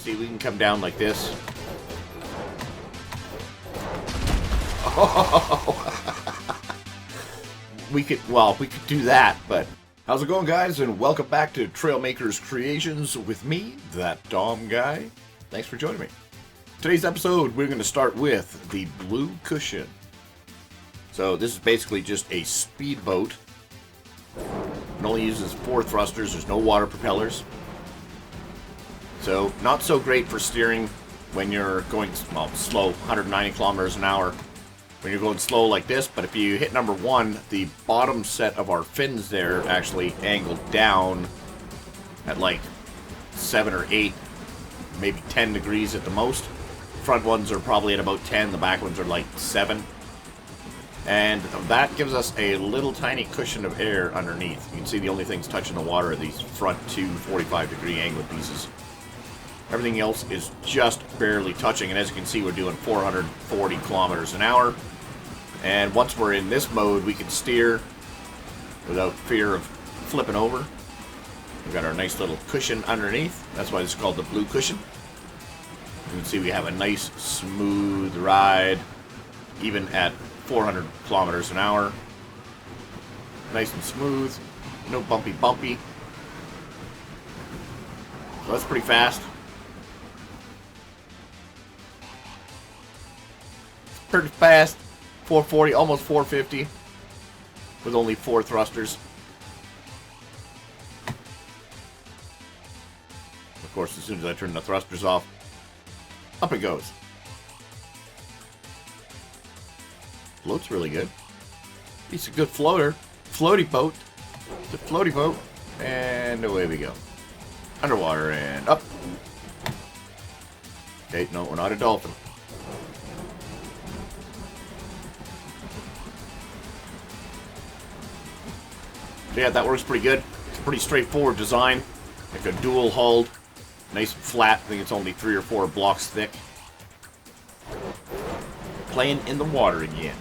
See, we can come down like this. Oh. we could do that, but how's it going, guys? And welcome back to Trailmakers Creations with me, ThatDomGuy. Thanks for joining me. Today's episode, we're going to start with the blue cushion. So this is basically just a speedboat. It only uses 4 thrusters. There's no water propellers. So not so great for steering when you're going slow, 190 kilometers an hour. When you're going slow like this, but if you hit number 1, the bottom set of our fins there actually angled down at like 7 or 8, maybe 10 degrees at the most. Front ones are probably at about 10, the back ones are like 7. And that gives us a little tiny cushion of air underneath. You can see the only things touching the water are these front 2 45-degree angled pieces. Everything else is just barely touching, and as you can see, we're doing 440 kilometers an hour. And once we're in this mode, we can steer without fear of flipping over. We've got our nice little cushion underneath. That's why it's called the blue cushion. You can see we have a nice smooth ride, even at 400 kilometers an hour. Nice and smooth, no bumpy. So that's pretty fast. Pretty fast. 440, almost 450, with only 4 thrusters. Of course, as soon as I turn the thrusters off, up it goes. Float's really good. It's a good floater. Floaty boat. The floaty boat. And away we go. Underwater and up. Okay, no, we're not a dolphin. So yeah, that works pretty good. It's a pretty straightforward design. Like a dual hulled. Nice and flat. I think it's only 3 or 4 blocks thick. Playing in the water again.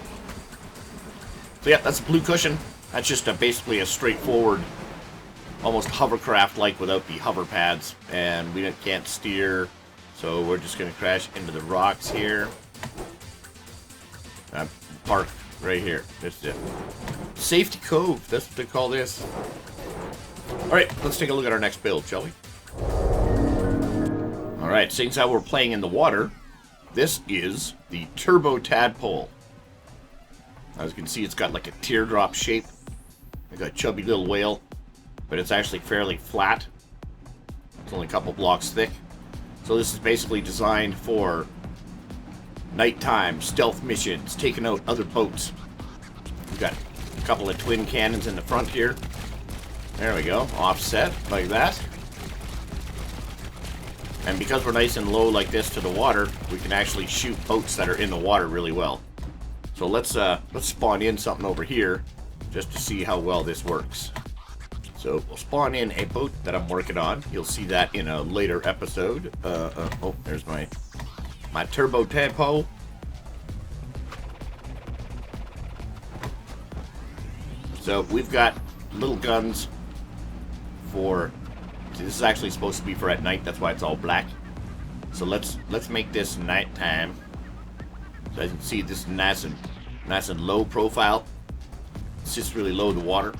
So yeah, that's a blue cushion. That's just basically a straightforward, almost hovercraft-like without the hover pads. And we can't steer, so we're just going to crash into the rocks here. Park right here. That's it. Safety Cove, that's what they call this. Alright, let's take a look at our next build, shall we? Alright, seeing as how we're playing in the water, this is the Turbo Tadpole. As you can see, it's got like a teardrop shape. Like a chubby little whale, but it's actually fairly flat. It's only a couple blocks thick. So this is basically designed for nighttime stealth missions, taking out other boats. We've got a couple of twin cannons in the front here. There we go, offset like that. And because we're nice and low like this to the water, we can actually shoot boats that are in the water really well. So let's spawn in something over here just to see how well this works. So we'll spawn in a boat that I'm working on. You'll see that in a later episode. Oh, there's my Turbo Tadpole. So we've got little guns for. See, this is actually supposed to be for at night. That's why it's all black. So let's make this nighttime. So as you can see, this is nice and low profile. It's just really low to water.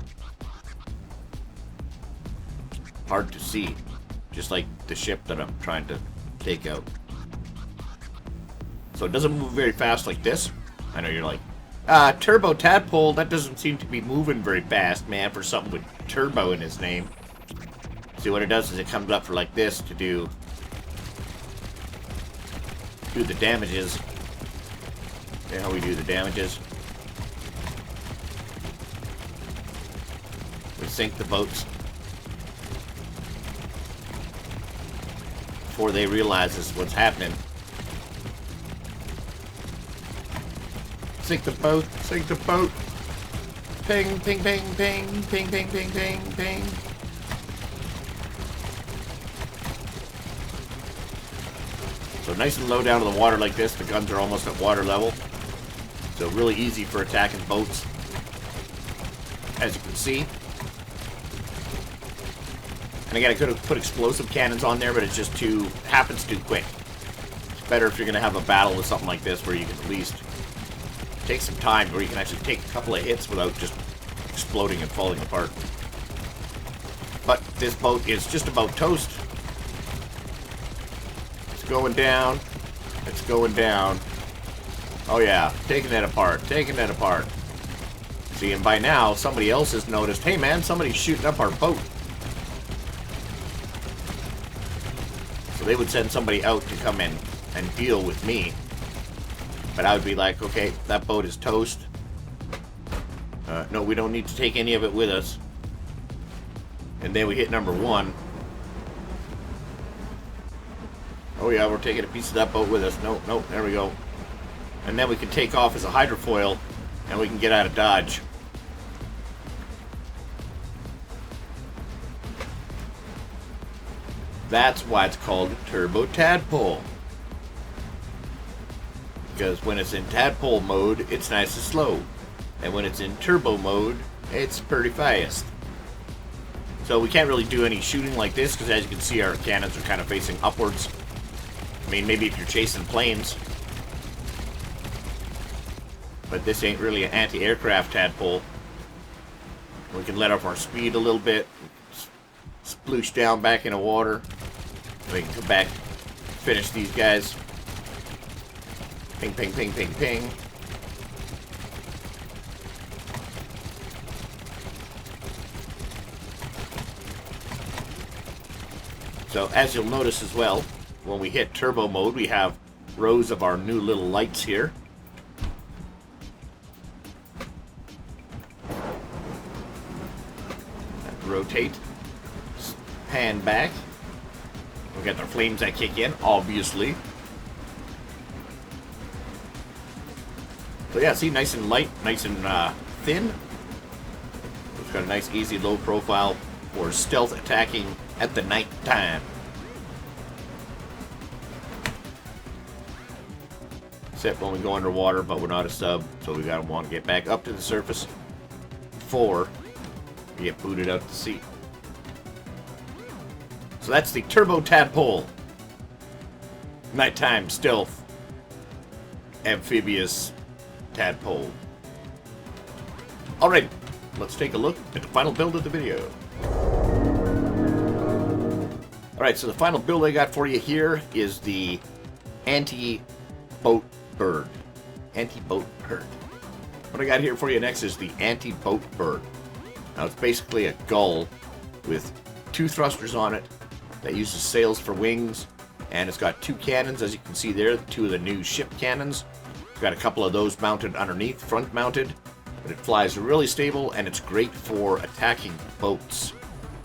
Hard to see, just like the ship that I'm trying to take out. So it doesn't move very fast like this. I know you're like, Turbo Tadpole, that doesn't seem to be moving very fast, man, for something with turbo in his name. See, what it does is it comes up for like this to do the damages. See how we do the damages. We sink the boats before they realize this is what's happening. Sink the boat, sink the boat. Ping, ping, ping, ping, ping, ping, ping, ping, ping. So nice and low down to the water like this. The guns are almost at water level. So really easy for attacking boats. As you can see. And again, I could have put explosive cannons on there, but it just happens too quick. It's better if you're going to have a battle with something like this where you can at least take some time, where you can actually take a couple of hits without just exploding and falling apart. But this boat is just about toast. It's going down. It's going down. Oh yeah, taking that apart, taking that apart. See, and by now, somebody else has noticed, hey man, somebody's shooting up our boat. So they would send somebody out to come in and deal with me. But I would be like, okay, that boat is toast. No, we don't need to take any of it with us. And then we hit number 1. Oh yeah, we're taking a piece of that boat with us. Nope, nope, there we go. And then we can take off as a hydrofoil, and we can get out of Dodge. That's why it's called Turbo Tadpole. Because when it's in Tadpole mode, it's nice and slow. And when it's in turbo mode, it's pretty fast. So we can't really do any shooting like this, because as you can see, our cannons are kind of facing upwards. I mean, maybe if you're chasing planes. But this ain't really an anti-aircraft Tadpole. We can let off our speed a little bit. Sploosh down back into water. We can come back, finish these guys. Ping, ping, ping, ping, ping. So, as you'll notice as well, when we hit turbo mode, we have rows of our new little lights here. Rotate. Pan back. We got the flames that kick in, obviously. So yeah, see, nice and light, nice and thin. It's got a nice, easy, low profile for stealth attacking at the night time. Except when we go underwater, but we're not a sub, so we gotta want to get back up to the surface before we get booted out to sea. So that's the Turbo Tadpole. Nighttime stealth amphibious Tadpole. Alright, let's take a look at the final build of the video. Alright, so the final build I got for you here is the anti-boat bird. Anti-boat bird. What I got here for you next is the anti-boat bird. Now it's basically a gull with 2 thrusters on it that uses sails for wings, and it's got 2 cannons, as you can see there, 2 of the new ship cannons. It's got a couple of those mounted underneath, front mounted, but it flies really stable, and it's great for attacking boats.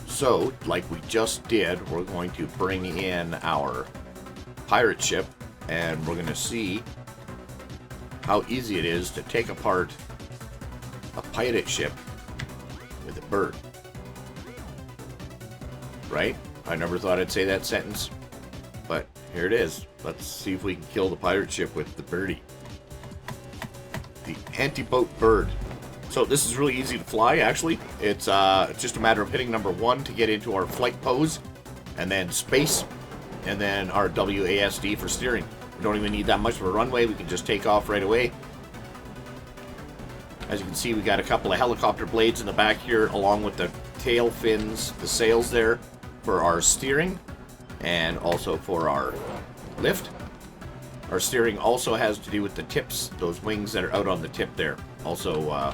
So, like we just did, we're going to bring in our pirate ship, and we're going to see how easy it is to take apart a pirate ship with a bird. Right? I never thought I'd say that sentence, but here it is. Let's see if we can kill the pirate ship with the birdie. The anti-boat bird. So this is really easy to fly, actually. It's just a matter of hitting number 1 to get into our flight pose, and then space, and then our WASD for steering. We don't even need that much of a runway. We can just take off right away. As you can see, we got a couple of helicopter blades in the back here, along with the tail fins, the sails there, for our steering, and also for our lift. Our steering also has to do with the tips, those wings that are out on the tip there. Also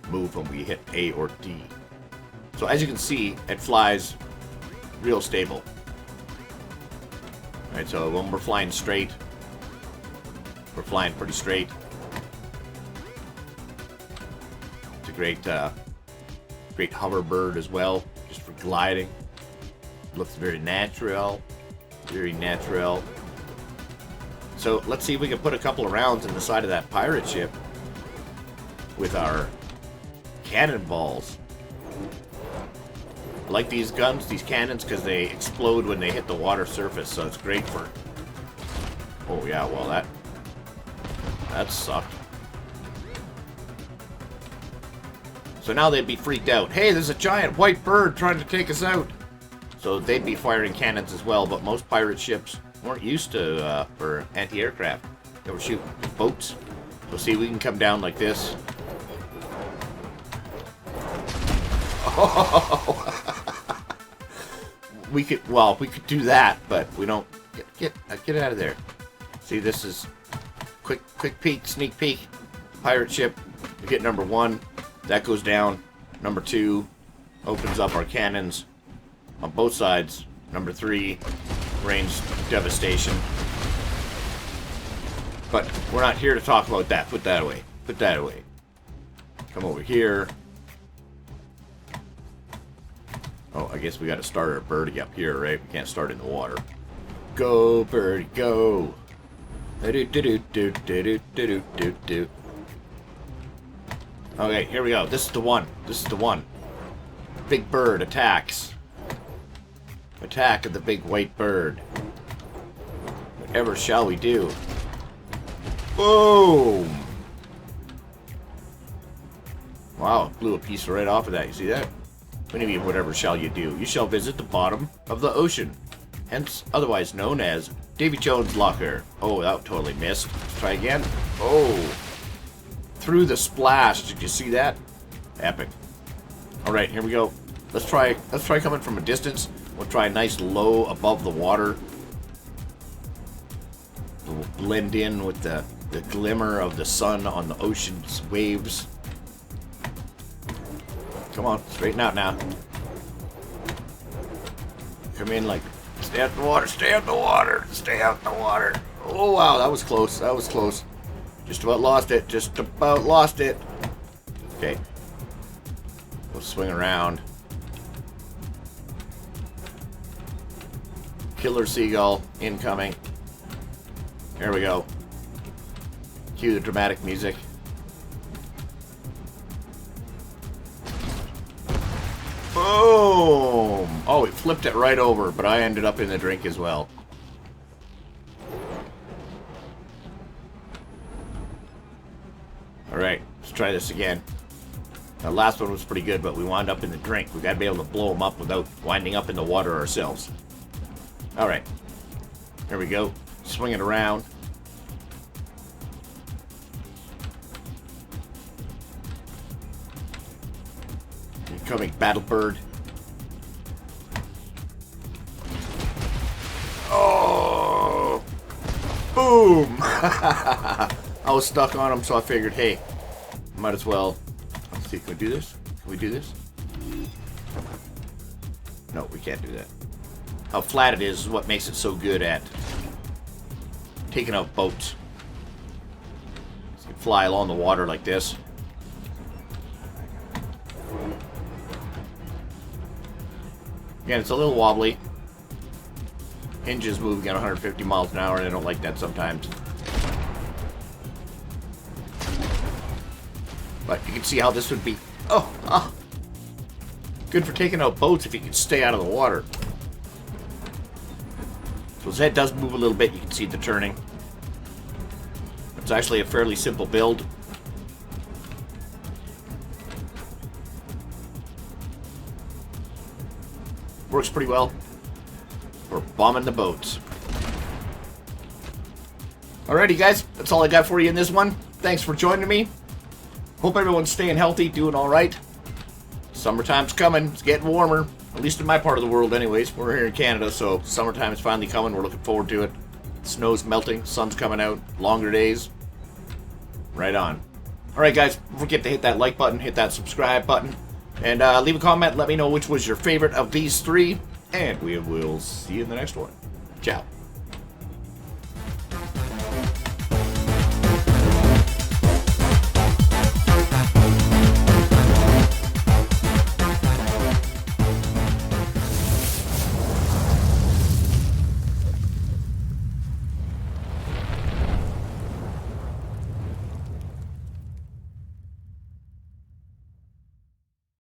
move when we hit A or D. So as you can see, it flies real stable. Alright, so when we're flying straight, we're flying pretty straight. It's a great, great hover bird as well, just for gliding. Looks very natural. Very natural. So let's see if we can put a couple of rounds in the side of that pirate ship with our cannonballs. I like these guns, these cannons, because they explode when they hit the water surface, so it's great for... Oh yeah, well that sucked. So now they'd be freaked out. Hey, there's a giant white bird trying to take us out. So they'd be firing cannons as well, but most pirate ships weren't used to for anti-aircraft. They were shooting boats. So see, we can come down like this. Oh. we could do that, but we don't. Get out of there. See, this is quick peek, sneak peek. Pirate ship. We get number 1. That goes down. Number 2 opens up our cannons on both sides. Number 3 rains devastation. But we're not here to talk about that. Put that away. Put that away. Come over here. Oh, I guess we got to start our birdie up here, right? We can't start in the water. Go, birdie, go. Do-do-do-do-do-do-do-do-do. Okay, here we go. This is the one. This is the one. Big bird attacks. Attack of the big white bird. Whatever shall we do? Boom! Wow, blew a piece right off of that. You see that? What do you mean, whatever shall you do? You shall visit the bottom of the ocean. Hence, otherwise known as Davy Jones' locker. Oh, that totally missed. Let's try again. Oh! Through the splash. Did you see that? Epic. Alright, here we go. Let's try coming from a distance. We'll try nice low above the water. We'll blend in with the glimmer of the sun on the ocean's waves. Come on, straighten out now. Come in like, stay out the water, stay out the water, stay out the water. Oh wow, that was close, that was close. Just about lost it, just about lost it. Okay. We'll swing around. Killer seagull incoming. There we go. Cue the dramatic music. Boom! Oh, it flipped it right over, but I ended up in the drink as well. Alright, let's try this again. The last one was pretty good, but we wound up in the drink. We gotta be able to blow them up without winding up in the water ourselves. Alright. There we go. Swing it around. Incoming battle bird. Oh! Boom! I was stuck on him, so I figured, hey, might as well. Let's see, can we do this? Can we do this? No, we can't do that. How flat it is what makes it so good at taking out boats. So you can fly along the water like this. Again, it's a little wobbly. Hinges moving at 150 miles an hour, and I don't like that sometimes. But you can see how this would be. Oh, good for taking out boats if you can stay out of the water. So his head does move a little bit. You can see the turning. It's actually a fairly simple build. Works pretty well. We're bombing the boats. Alrighty, guys. That's all I got for you in this one. Thanks for joining me. Hope everyone's staying healthy, doing alright. Summertime's coming. It's getting warmer. At least in my part of the world anyways. We're here in Canada, so summertime is finally coming. We're looking forward to it. Snow's melting. Sun's coming out. Longer days. Right on. Alright, guys. Don't forget to hit that like button. Hit that subscribe button. And leave a comment. Let me know which was your favorite of these three. And we will see you in the next one. Ciao.